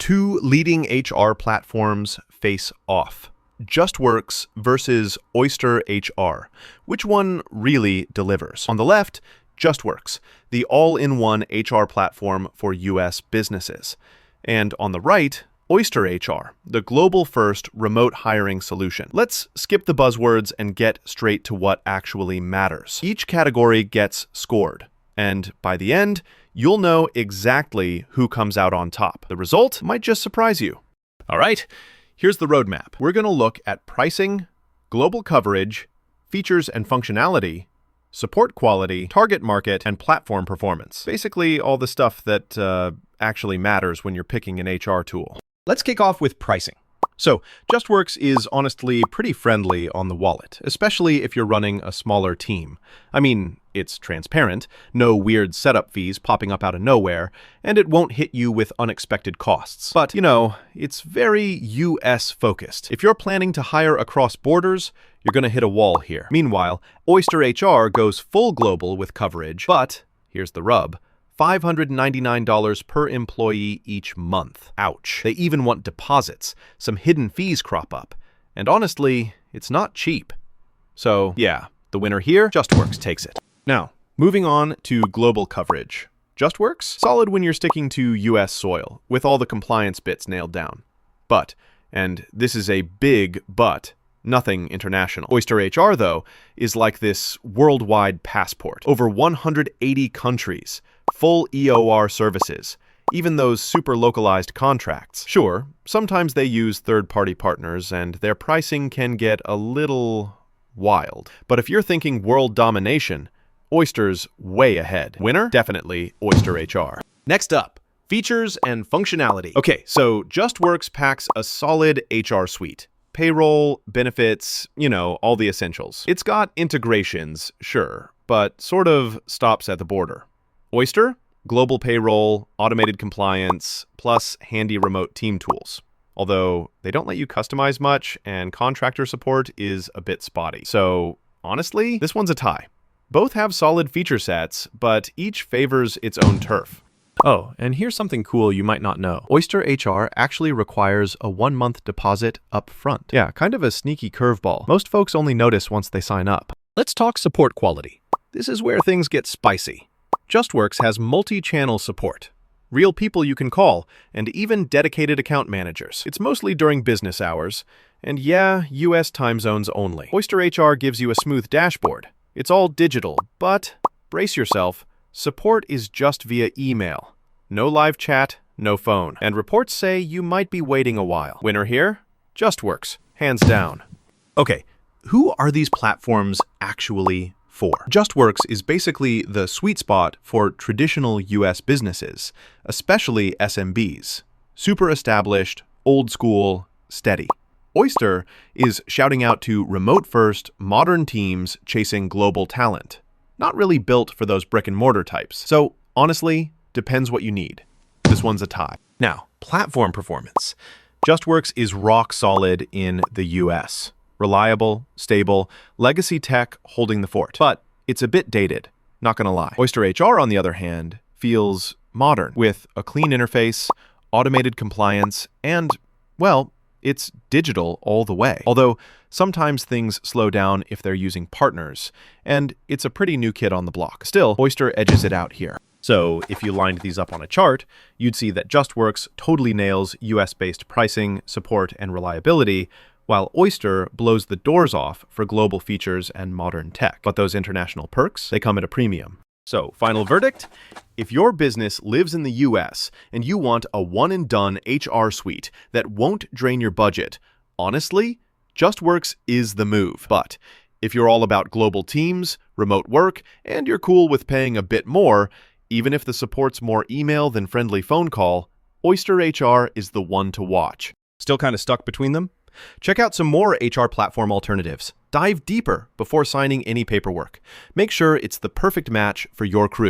Two leading HR platforms face off. Justworks versus Oyster HR. Which one really delivers? On the left, Justworks, the all-in-one HR platform for US businesses. And on the right, Oyster HR, the global-first remote hiring solution. Let's skip the buzzwords and get straight to what actually matters. Each category gets scored, and by the end, you'll know exactly who comes out on top. The result might just surprise you. All right, here's the roadmap. We're going to look at pricing, global coverage, features and functionality, support quality, target market, and platform performance. Basically, all the stuff that actually matters when you're picking an HR tool. Let's kick off with pricing. So, Justworks is honestly pretty friendly on the wallet, especially if you're running a smaller team. I mean, it's transparent, no weird setup fees popping up out of nowhere, and it won't hit you with unexpected costs. But, you know, it's very US focused. If you're planning to hire across borders, you're going to hit a wall here. Meanwhile, Oyster HR goes full global with coverage, but here's the rub. $599 per employee each month. Ouch. They even want deposits. Some hidden fees crop up. And honestly, it's not cheap. So yeah, the winner here, Justworks takes it. Now, moving on to global coverage. Justworks? Solid when you're sticking to US soil, with all the compliance bits nailed down. But, and this is a big but, nothing international. Oyster HR, though, is like this worldwide passport. Over 180 countries. Full EOR services, even those super localized contracts. Sure, sometimes they use third-party partners and their pricing can get a little wild. But if you're thinking world domination, Oyster's way ahead. Winner? Definitely Oyster HR. Next up, features and functionality. Okay, so Justworks packs a solid HR suite. Payroll, benefits, you know, all the essentials. It's got integrations, sure, but sort of stops at the border. Oyster, global payroll, automated compliance, plus handy remote team tools. Although they don't let you customize much and contractor support is a bit spotty. So honestly, this one's a tie. Both have solid feature sets, but each favors its own turf. Oh, and here's something cool you might not know. Oyster HR actually requires a 1-month deposit up front. Yeah, kind of a sneaky curveball. Most folks only notice once they sign up. Let's talk support quality. This is where things get spicy. Justworks has multi-channel support, real people you can call, and even dedicated account managers. It's mostly during business hours, and yeah, US time zones only. Oyster HR gives you a smooth dashboard. It's all digital, but brace yourself, support is just via email. No live chat, no phone. And reports say you might be waiting a while. Winner here? Justworks, hands down. Okay, who are these platforms actually for? Justworks is basically the sweet spot for traditional US businesses, especially SMBs. Super established, old school, steady. Oyster is shouting out to remote-first, modern teams chasing global talent. Not really built for those brick-and-mortar types. So, honestly, depends what you need. This one's a tie. Now, platform performance. Justworks is rock solid in the US. Reliable, stable, legacy tech holding the fort. But it's a bit dated, not gonna lie. Oyster HR, on the other hand, feels modern, with a clean interface, automated compliance, and, well, it's digital all the way. Although, sometimes things slow down if they're using partners, and it's a pretty new kid on the block. Still, Oyster edges it out here. So, if you lined these up on a chart, you'd see that Justworks totally nails US-based pricing, support, and reliability, while Oyster blows the doors off for global features and modern tech. But those international perks, they come at a premium. So, final verdict? If your business lives in the US and you want a one-and-done HR suite that won't drain your budget, honestly, Justworks is the move. But if you're all about global teams, remote work, and you're cool with paying a bit more, even if the support's more email than friendly phone call, Oyster HR is the one to watch. Still kind of stuck between them? Check out some more HR platform alternatives. Dive deeper before signing any paperwork. Make sure it's the perfect match for your crew.